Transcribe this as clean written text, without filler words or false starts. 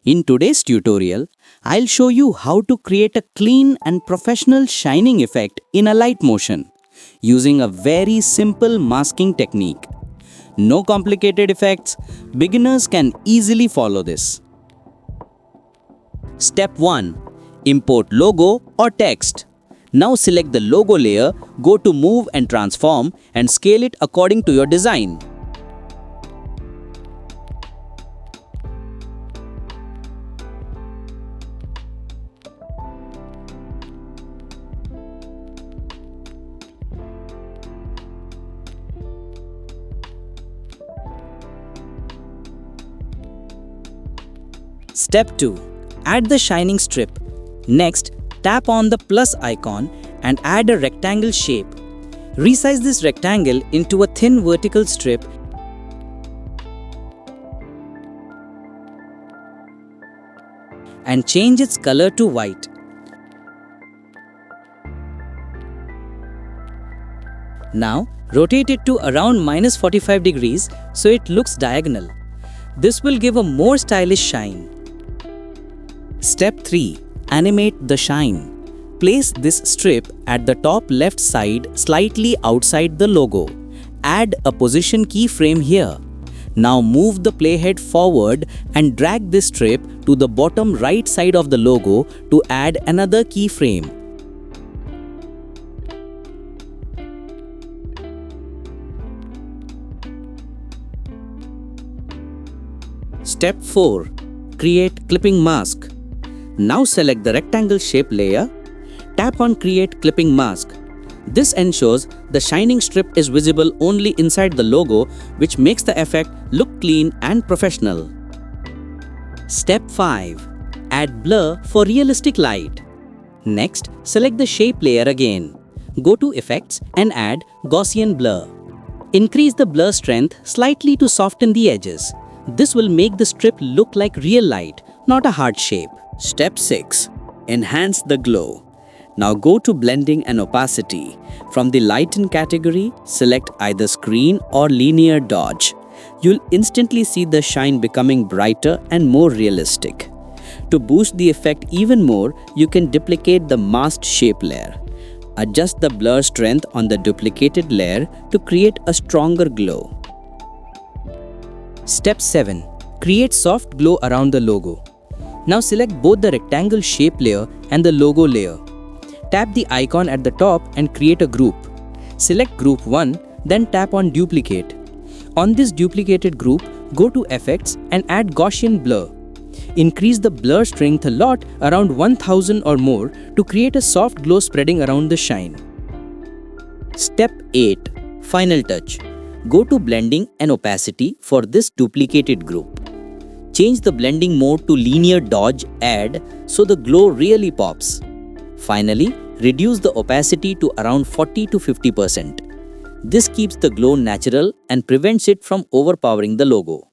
In today's tutorial, I'll show you how to create a clean and professional shining effect in Alight Motion using a very simple masking technique. No complicated effects, beginners can easily follow this. Step 1. Import logo or text. Now select the logo layer, go to Move and Transform and scale it according to your design. Step 2. Add the shining strip. Next, tap on the plus icon and add a rectangle shape. Resize this rectangle into a thin vertical strip and change its color to white. Now, rotate it to around -45 degrees so it looks diagonal. This will give a more stylish shine. Step 3. Animate the shine. Place this strip at the top left side slightly outside the logo. Add a position keyframe here. Now move the playhead forward and drag this strip to the bottom right side of the logo to add another keyframe. Step 4. Create clipping mask. Now select the rectangle shape layer. Tap on Create Clipping Mask. This ensures the shining strip is visible only inside the logo, which makes the effect look clean and professional. Step 5. Add blur for realistic light. Next, select the shape layer again. Go to Effects and add Gaussian blur. Increase the blur strength slightly to soften the edges. This will make the strip look like real light, not a hard shape. Step 6. Enhance the glow. Now go to Blending and Opacity. From the Lighten category, select either Screen or Linear Dodge. You'll instantly see the shine becoming brighter and more realistic. To boost the effect even more, you can duplicate the masked shape layer. Adjust the blur strength on the duplicated layer to create a stronger glow. Step 7. Create soft glow around the logo. Now select both the rectangle shape layer and the logo layer. Tap the icon at the top and create a group. Select Group 1, then tap on Duplicate. On this duplicated group, go to Effects and add Gaussian blur. Increase the blur strength a lot, around 1000 or more, to create a soft glow spreading around the shine. Step 8. Final touch. Go to Blending and Opacity for this duplicated group. Change the blending mode to Linear Dodge Add so the glow really pops. Finally, reduce the opacity to around 40 to 50%. This keeps the glow natural and prevents it from overpowering the logo.